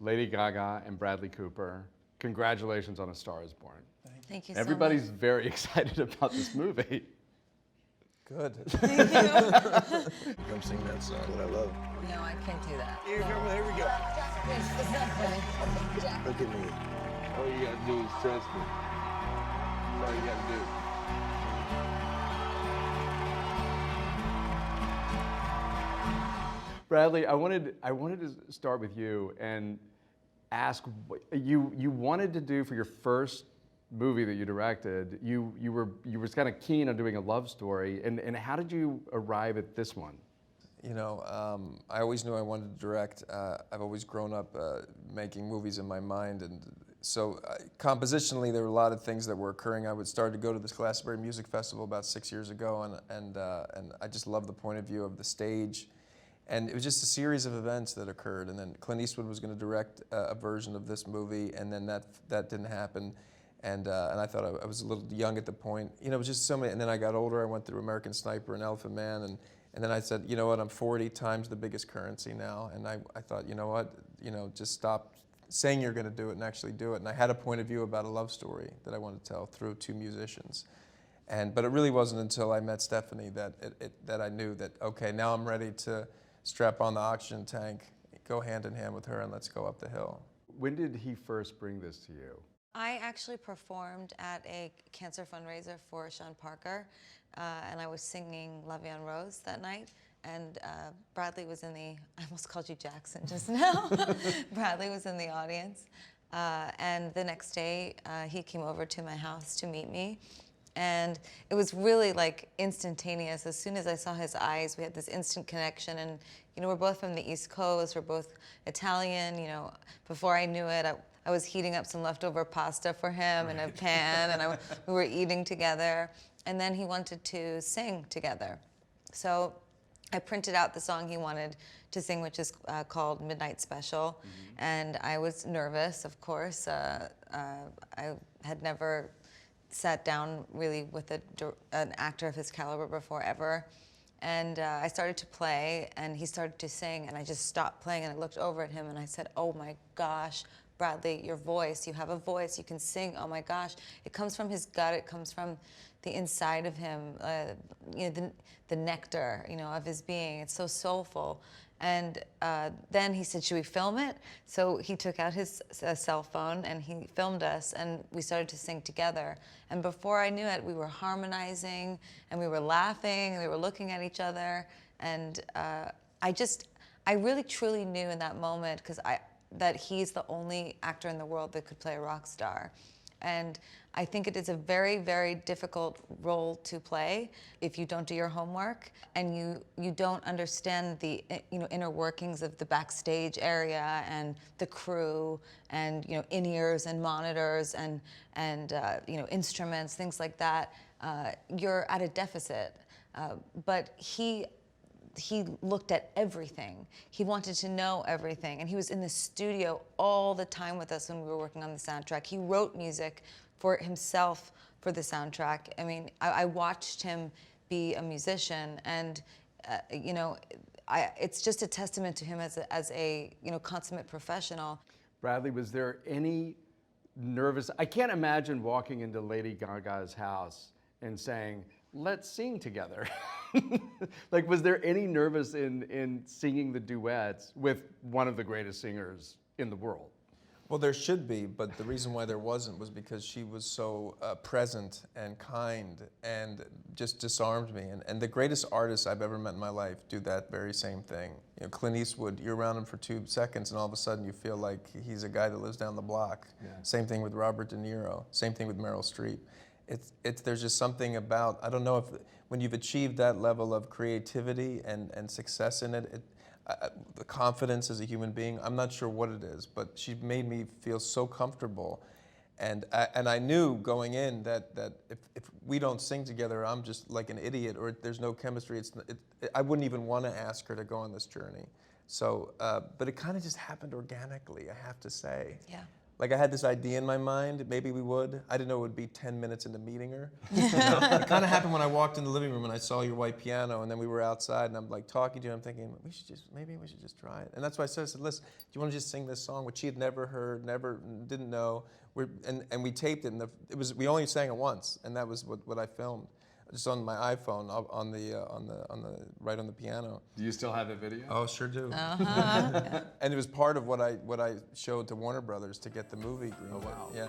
Lady Gaga and Bradley Cooper. Congratulations on A Star Is Born. Thank you so Everybody's much. very excited about this movie. Good. Thank you. Come sing that song that I love. No, I can't do that. Here we go. It's not funny. Look at me. All you gotta do is trust me. That's all you gotta do. Bradley, I wanted to start with you and ask what you wanted to do for your first movie that you directed. You were kind of keen on doing a love story, and how did you arrive at this one? You know, I always knew I wanted to direct. I've always grown up making movies in my mind, and so compositionally there were a lot of things that were occurring. I would start to go to this Glastonbury Music Festival about 6 years ago, and I just loved the point of view of the stage. And it was just a series of events that occurred, and then Clint Eastwood was going to direct a version of this movie, and then that didn't happen, and I thought I was a little young at the point. You know, it was just so many. And then I got older. I went through American Sniper and Elephant Man, and then I said, you know what? I'm 40 times the biggest currency now, and I thought, you know what? You know, just stop saying you're going to do it and actually do it. And I had a point of view about a love story that I wanted to tell through two musicians. But it really wasn't until I met Stephanie that I knew that, okay, now I'm ready to strap on the oxygen tank, go hand in hand with her, and let's go up the hill. When did he first bring this to you? I actually performed at a cancer fundraiser for Sean Parker, and I was singing La Vie en Rose that night. And Bradley was in the, I almost called you Jackson just now. Bradley was in the audience. And the next day, he came over to my house to meet me. And it was really like instantaneous. As soon as I saw his eyes, we had this instant connection. And, you know, we're both from the East Coast. We're both Italian. You know, before I knew it, I was heating up some leftover pasta for him in a pan, and we were eating together. And then he wanted to sing together. So I printed out the song he wanted to sing, which is called Midnight Special. Mm-hmm. And I was nervous, of course. I had never sat down really with an actor of his caliber before ever. And I started to play, and he started to sing, and I just stopped playing, and I looked over at him, and I said, oh my gosh, Bradley, your voice, you have a voice, you can sing, oh my gosh. It comes from his gut, it comes from the inside of him, you know, the nectar, you know, of his being. It's so soulful. And then he said, should we film it? So he took out his cell phone and he filmed us, and we started to sing together. And before I knew it, we were harmonizing and we were laughing and we were looking at each other. And I really truly knew in that moment, that he's the only actor in the world that could play a rock star. And I think it is a very, very difficult role to play if you don't do your homework and you don't understand the inner workings of the backstage area and the crew and in-ears and monitors and instruments, things like that. You're at a deficit. But he looked at everything. He wanted to know everything. And he was in the studio all the time with us when we were working on the soundtrack. He wrote music for himself for the soundtrack. I mean, I watched him be a musician, and it's just a testament to him as a consummate professional. Bradley, was there any nervous, I can't imagine walking into Lady Gaga's house and saying, let's sing together. Like, was there any nervous in singing the duets with one of the greatest singers in the world? Well, there should be, but the reason why there wasn't was because she was so present and kind and just disarmed me. And the greatest artists I've ever met in my life do that very same thing. You know, Clint Eastwood, you're around him for 2 seconds and all of a sudden you feel like he's a guy that lives down the block. Yeah. Same thing with Robert De Niro, same thing with Meryl Streep. There's just something about, I don't know if, when you've achieved that level of creativity and success in it, the confidence as a human being, I'm not sure what it is, but she made me feel so comfortable. And I knew going in that if we don't sing together, I'm just like an idiot, or there's no chemistry. I wouldn't even want to ask her to go on this journey. So, but it kind of just happened organically, I have to say. Yeah. Like I had this idea in my mind, maybe we would. I didn't know it would be 10 minutes into meeting her. You know? It kind of happened when I walked in the living room and I saw your white piano, and then we were outside and I'm like talking to you, I'm thinking, maybe we should just try it. And that's why I said, listen, do you want to just sing this song, which she had never heard, didn't know. And we taped it, and we only sang it once, and that was what I filmed. Just on my iPhone, right on the piano. Do you still have the video? Oh, sure do. Uh-huh. And it was part of what I showed to Warner Brothers to get the movie green. Oh, wow. Yeah.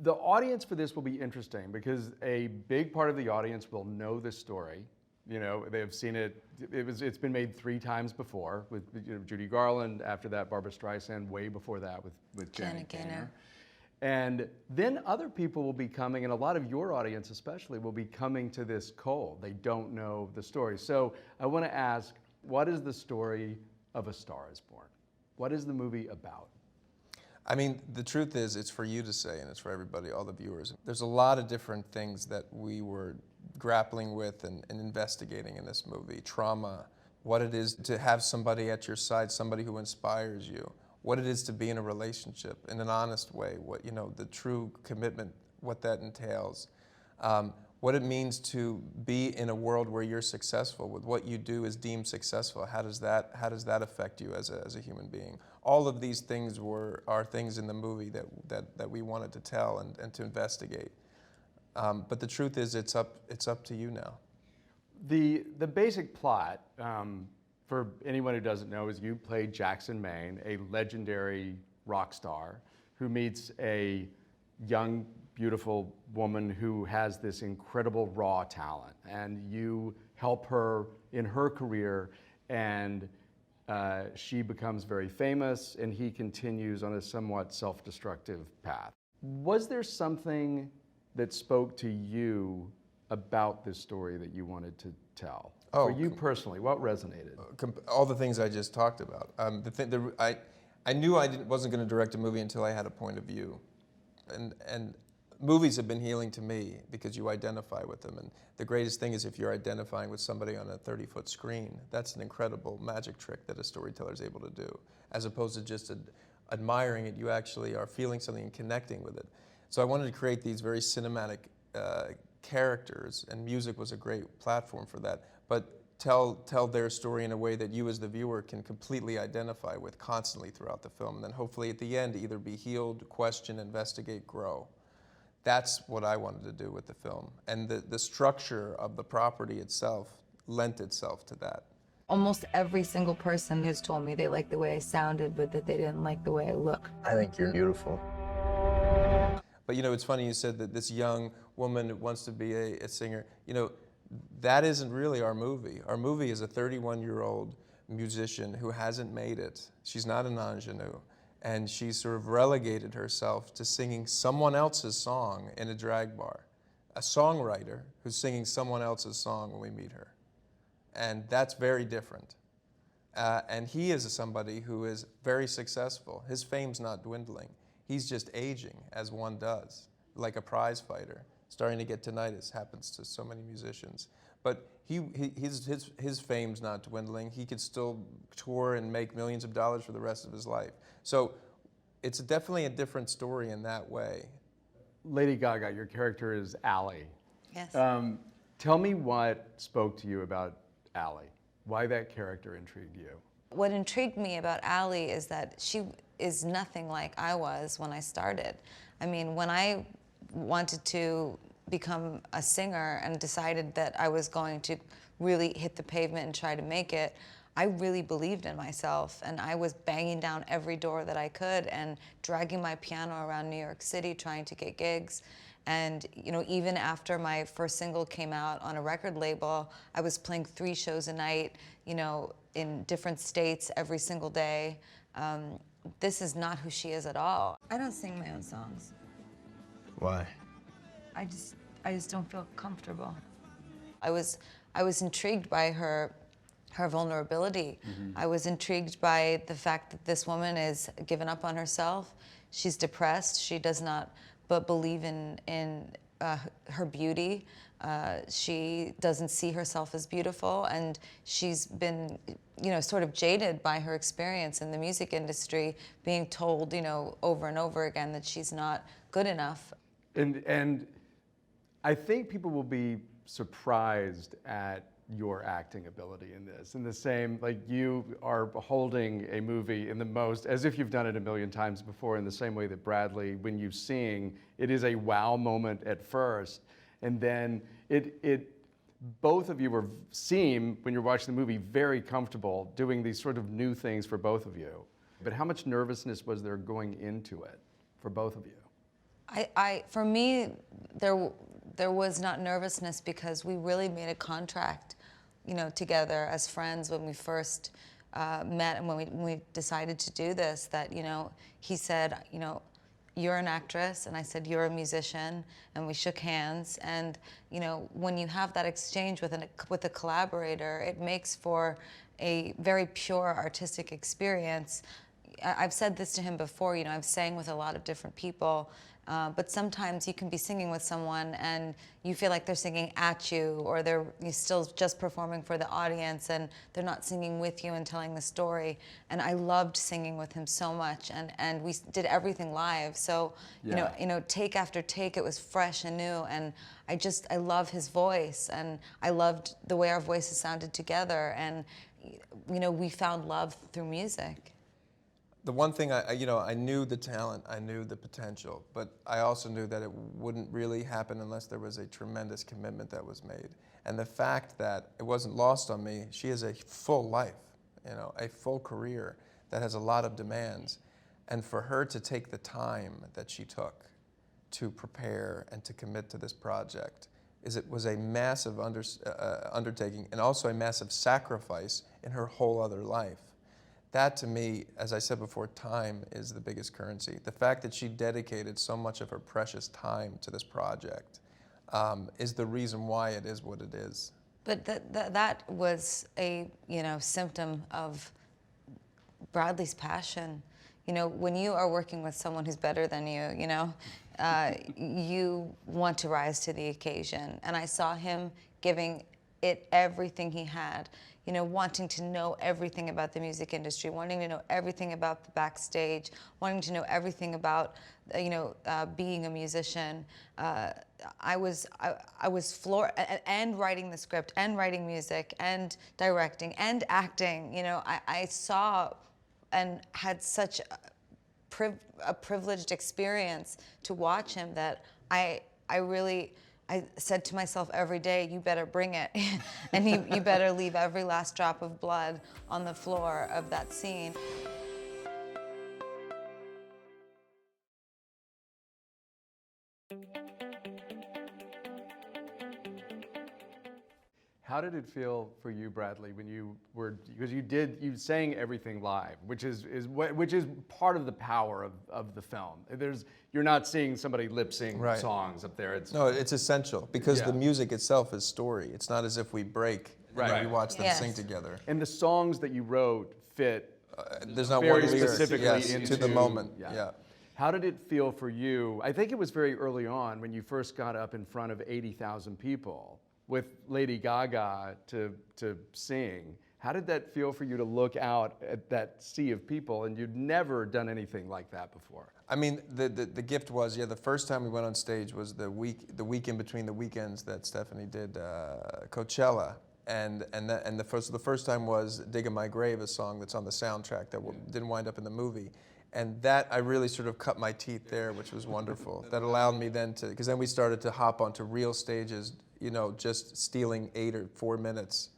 The audience for this will be interesting because a big part of the audience will know this story. You know, they've seen it. It's been made 3 times before with Judy Garland. After that, Barbra Streisand. Way before that with Janet Gaynor. And then other people will be coming, and a lot of your audience especially will be coming to this cold. They don't know the story. So I want to ask, what is the story of A Star Is Born? What is the movie about? I mean, the truth is, it's for you to say, and it's for everybody, all the viewers. There's a lot of different things that we were grappling with and investigating in this movie. Trauma, what it is to have somebody at your side, somebody who inspires you, what it is to be in a relationship in an honest way, what, you know, the true commitment, what that entails, what it means to be in a world where you're successful, with what you do is deemed successful. How does that affect you as a human being? All of these things are things in the movie that we wanted to tell and to investigate. But the truth is, it's up to you now. The basic plot, for anyone who doesn't know, is you play Jackson Maine, a legendary rock star who meets a young, beautiful woman who has this incredible raw talent, and you help her in her career, and she becomes very famous, and he continues on a somewhat self-destructive path. Was there something that spoke to you about this story that you wanted to tell? For you personally, what resonated? All the things I just talked about. I knew I wasn't going to direct a movie until I had a point of view, and movies have been healing to me because you identify with them. And the greatest thing is if you're identifying with somebody on a 30-foot screen. That's an incredible magic trick that a storyteller is able to do, as opposed to just admiring it. You actually are feeling something and connecting with it. So I wanted to create these very cinematic characters, and music was a great platform for that. But tell their story in a way that you as the viewer can completely identify with constantly throughout the film. And then hopefully at the end, either be healed, question, investigate, grow. That's what I wanted to do with the film. And the structure of the property itself lent itself to that. Almost every single person has told me they liked the way I sounded, but that they didn't like the way I look. I think you're beautiful. But you know, it's funny you said that this young woman wants to be a singer. You know, that isn't really our movie. Our movie is a 31-year-old musician who hasn't made it. She's not an ingenue. And she's sort of relegated herself to singing someone else's song in a drag bar. A songwriter who's singing someone else's song when we meet her. And that's very different. And he is somebody who is very successful. His fame's not dwindling. He's just aging, as one does, like a prize fighter. Starting to get tinnitus, happens to so many musicians. But his fame's not dwindling. He could still tour and make millions of dollars for the rest of his life. So it's definitely a different story in that way. Lady Gaga, your character is Allie. Yes. Tell me what spoke to you about Allie. Why that character intrigued you? What intrigued me about Allie is that she is nothing like I was when I started. I mean, when I wanted to become a singer and decided that I was going to really hit the pavement and try to make it, I really believed in myself, and I was banging down every door that I could and dragging my piano around New York City trying to get gigs. And you know, even after my first single came out on a record label, I was playing 3 shows a night, you know, in different states every single day. This is not who she is at all. I don't sing my own songs. Why? I just don't feel comfortable. I was intrigued by her vulnerability. Mm-hmm. I was intrigued by the fact that this woman is given up on herself. She's depressed. She does not but believe in her beauty. She doesn't see herself as beautiful, and she's been, sort of jaded by her experience in the music industry, being told, over and over again that she's not good enough. And I think people will be surprised at your acting ability in this. In the same, like you are holding a movie in the most, as if you've done it a million times before, in the same way that Bradley, when you sing, it is a wow moment at first. And then both of you seem, when you're watching the movie, very comfortable doing these sort of new things for both of you. But how much nervousness was there going into it for both of you? For me, there was not nervousness because we really made a contract, together as friends when we first met and when we decided to do this. That he said, you're an actress, and I said you're a musician, and we shook hands. And when you have that exchange with a collaborator, it makes for a very pure artistic experience. I've said this to him before, I've sang with a lot of different people, but sometimes you can be singing with someone and you feel like they're singing at you, or you're still just performing for the audience and they're not singing with you and telling the story. And I loved singing with him so much, and we did everything live. So, take after take, it was fresh and new, and I love his voice, and I loved the way our voices sounded together, and, we found love through music. The one thing I knew the talent, I knew the potential, but I also knew that it wouldn't really happen unless there was a tremendous commitment that was made. And the fact that it wasn't lost on me, she has a full life, a full career that has a lot of demands. And for her to take the time that she took to prepare and to commit to this project, it was a massive undertaking, and also a massive sacrifice in her whole other life. That, to me, as I said before, time is the biggest currency. The fact that she dedicated so much of her precious time to this project is the reason why it is what it is. But that was a symptom of Bradley's passion. When you are working with someone who's better than you, you want to rise to the occasion. And I saw him giving it everything he had. Wanting to know everything about the music industry, wanting to know everything about the backstage, wanting to know everything about, being a musician. I was floored, and writing the script, and writing music, and directing, and acting. I saw and had such a privileged experience to watch him that I said to myself every day, you better bring it. And you better leave every last drop of blood on the floor of that scene. How did it feel for you, Bradley, when because you sang everything live, which is part of the power of the film. You're not seeing somebody lip sync songs up there. No, it's essential because the music itself is story. It's not as if we break and then we watch them sing together. And the songs that you wrote fit there's not very one lyric specifically into to the moment. Yeah. How did it feel for you? I think it was very early on when you first got up in front of 80,000 people with Lady Gaga to sing. How did that feel for you to look out at that sea of people, and you'd never done anything like that before? I mean, the gift was, the first time we went on stage was the week in between the weekends that Stephanie did Coachella, and the first time was "Dig in My Grave," a song that's on the soundtrack that didn't wind up in the movie. And that, I really sort of cut my teeth there, which was wonderful. That allowed me then because then we started to hop onto real stages, just stealing 8 or 4 minutes.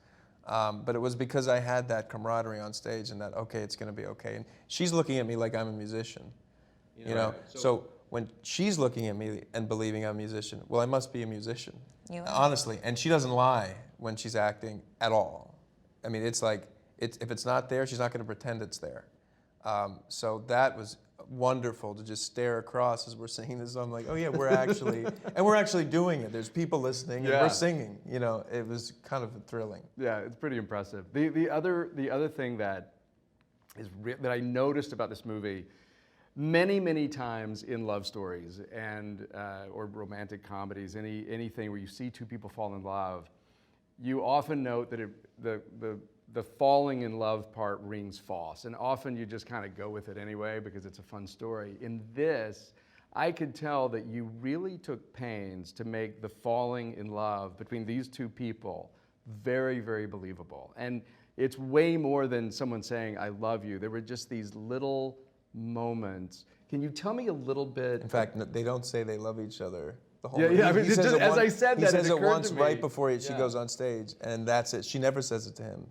But it was because I had that camaraderie on stage and that, okay, it's gonna be okay. And she's looking at me like I'm a musician, So when she's looking at me and believing I'm a musician, well, I must be a musician. Honestly, and she doesn't lie when she's acting at all. I mean, it's like, if it's not there, she's not gonna pretend it's there. So that was wonderful to just stare across as we're singing this song, like, oh yeah, we're actually doing it. There's people listening and we're singing. It was kind of thrilling. Yeah, it's pretty impressive. The other thing that I noticed about this movie, many, many times in love stories and or romantic comedies, anything where you see two people fall in love, you often note that the falling in love part rings false, and often you just kind of go with it anyway because it's a fun story. In this, I could tell that you really took pains to make the falling in love between these two people very, very believable. And it's way more than someone saying, I love you. There were just these little moments. Can you tell me a little bit? In fact, they don't say they love each other. The whole Yeah, movie. I mean, He says just it as once- I said he that, says it it occurred once to right me. before she Yeah. goes on stage, and that's it. She never says it to him.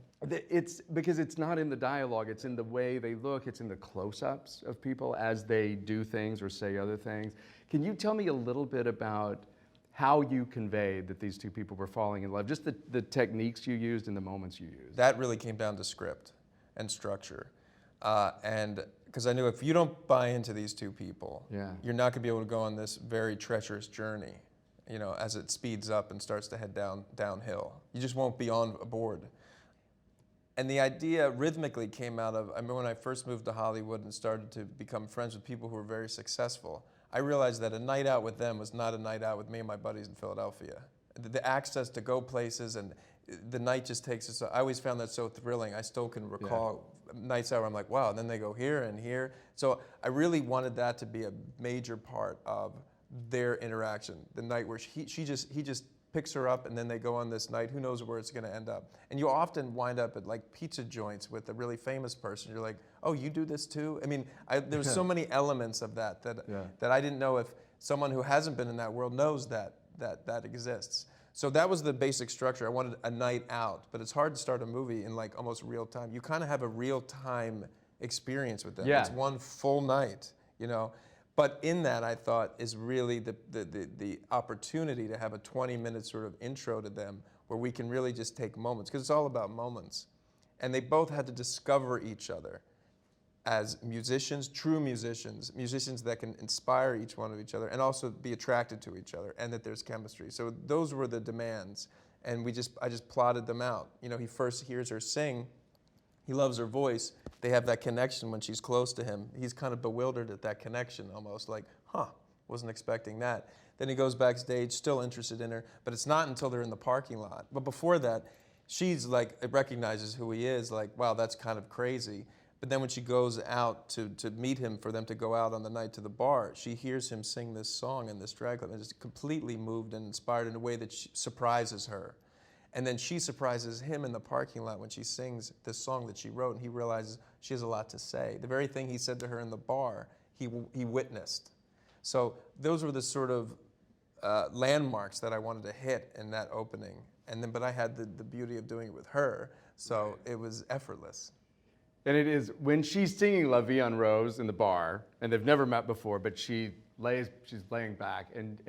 It's because it's not in the dialogue, it's in the way they look, it's in the close-ups of people as they do things or say other things. Can you tell me a little bit about how you conveyed that these two people were falling in love, just the techniques you used and the moments you used? That really came down to script and structure. And because I knew if you don't buy into these two people, Yeah. you're not going to be able to go on this very treacherous journey, you know, as it speeds up and starts to head downhill. You just won't be on board. And the idea rhythmically came out of, I remember when I first moved to Hollywood and started to become friends with people who were very successful, I realized that a night out with them was not a night out with me and my buddies in Philadelphia. The access to go places and the night just takes us, I always found that so thrilling. I still can recall nights out where I'm like, wow, and then they go here and here. So I really wanted that to be a major part of their interaction. The night where he just picks her up and then they go on this night, who knows where it's gonna end up. And you often wind up at like pizza joints with a really famous person. You're like, oh, you do this too? I mean, there's so many elements of that I didn't know if someone who hasn't been in that world knows that exists. So that was the basic structure. I wanted a night out, but it's hard to start a movie in like almost real time. You kind of have a real time experience with them. Yeah. It's one full night, you know. But in that, I thought, is really the opportunity to have a 20-minute sort of intro to them where we can really just take moments, because it's all about moments. And they both had to discover each other as musicians, true musicians, musicians that can inspire each one of each other and also be attracted to each other, and that there's chemistry. So those were the demands, and I just plotted them out. You know, he first hears her sing, he loves her voice, they have that connection when she's close to him. He's kind of bewildered at that connection, almost like, wasn't expecting that. Then he goes backstage, still interested in her, but it's not until they're in the parking lot. But before that, she's like, recognizes who he is, like, wow, that's kind of crazy. But then when she goes out to meet him for them to go out on the night to the bar, she hears him sing this song in this drag club and is completely moved and inspired in a way that surprises her. And then she surprises him in the parking lot when she sings this song that she wrote, and he realizes she has a lot to say. The very thing he said to her in the bar, he witnessed. So those were the sort of landmarks that I wanted to hit in that opening. But I had the beauty of doing it with her, so it was effortless. And it is when she's singing La Vie en Rose in the bar, and they've never met before, but she's laying back, and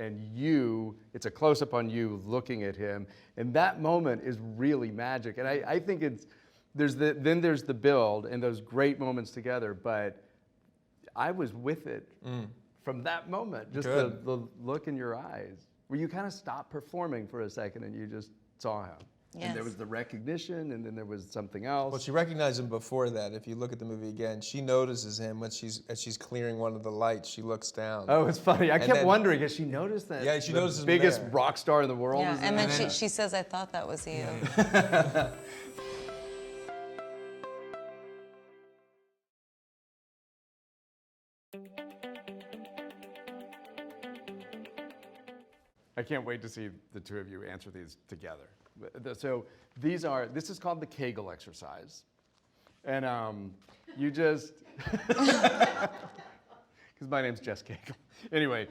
it's a close-up on you looking at him, and that moment is really magic. And I think there's the build and those great moments together, but I was with it from that moment, just the look in your eyes, where you kind of stopped performing for a second and you just saw him. Yes. And there was the recognition, and then there was something else. Well, she recognized him before that. If you look at the movie again, she notices him as she's clearing one of the lights. She looks down. Oh, it's funny. I kept wondering, has she noticed that? Yeah, she the notices him biggest there. rock star in the world. Yeah, is and in then it? she says, I thought that was you. I can't wait to see the two of you answer these together. So this is called the Kegel Exercise. And you just, because my name's Jess Kegel. Anyway,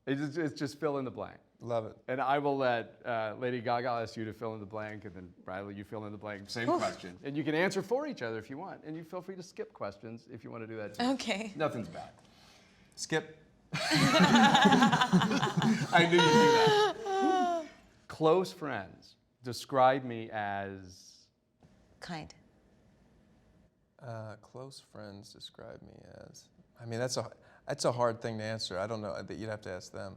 it's just fill in the blank. Love it. And I will let Lady Gaga ask you to fill in the blank, and then Bradley, you fill in the blank, same question. And you can answer for each other if you want. And you feel free to skip questions if you want to do that too. Okay. Nothing's bad. Skip. I knew you'd do that. Close friends describe me as Kind. Close friends describe me as. I mean, that's a hard thing to answer. I don't know. That you'd have to ask them.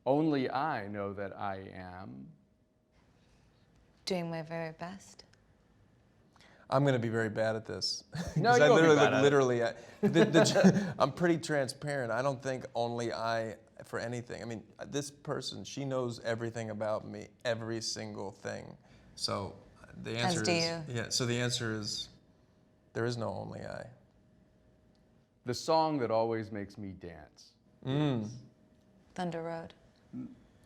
only I know that I am. Doing my very best. I'm going to be very bad at this. No, 'Cause you I won't be literally bad look at it. literally I'm pretty transparent. I don't think only I for anything. I mean, this person, she knows everything about me, every single thing. So the answer As do is you. yeah. So the answer is there is no only I. The song that always makes me dance. Thunder Road.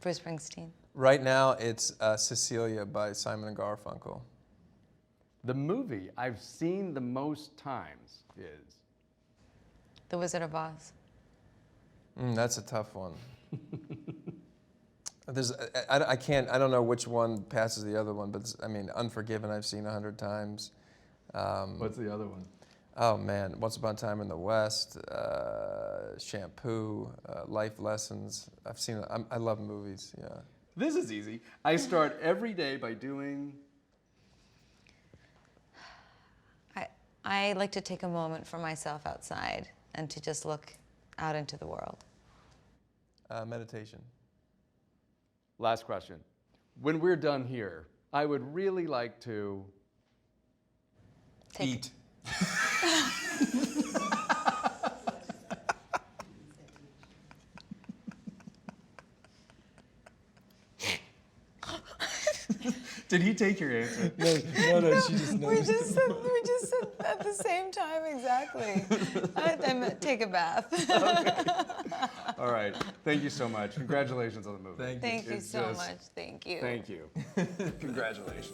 Bruce Springsteen. Right now, it's Cecilia by Simon and Garfunkel. The movie I've seen the most times is The Wizard of Oz. That's a tough one. I can't. I don't know which one passes the other one, but I mean, Unforgiven I've seen 100 times. what's the other one? Oh man, Once Upon a Time in the West, Shampoo, Life Lessons. I've seen. I love movies. Yeah. This is easy. I start every day by doing. I like to take a moment for myself outside and to just look out into the world. Meditation. Last question. When we're done here, I would really like to Eat. Did he take your answer? No, she just We just said at the same time exactly. I meant take a bath. All right. Thank you so much. Congratulations on the movie. Thank you. Thank you It's so just- much. Thank you. Thank you. Congratulations.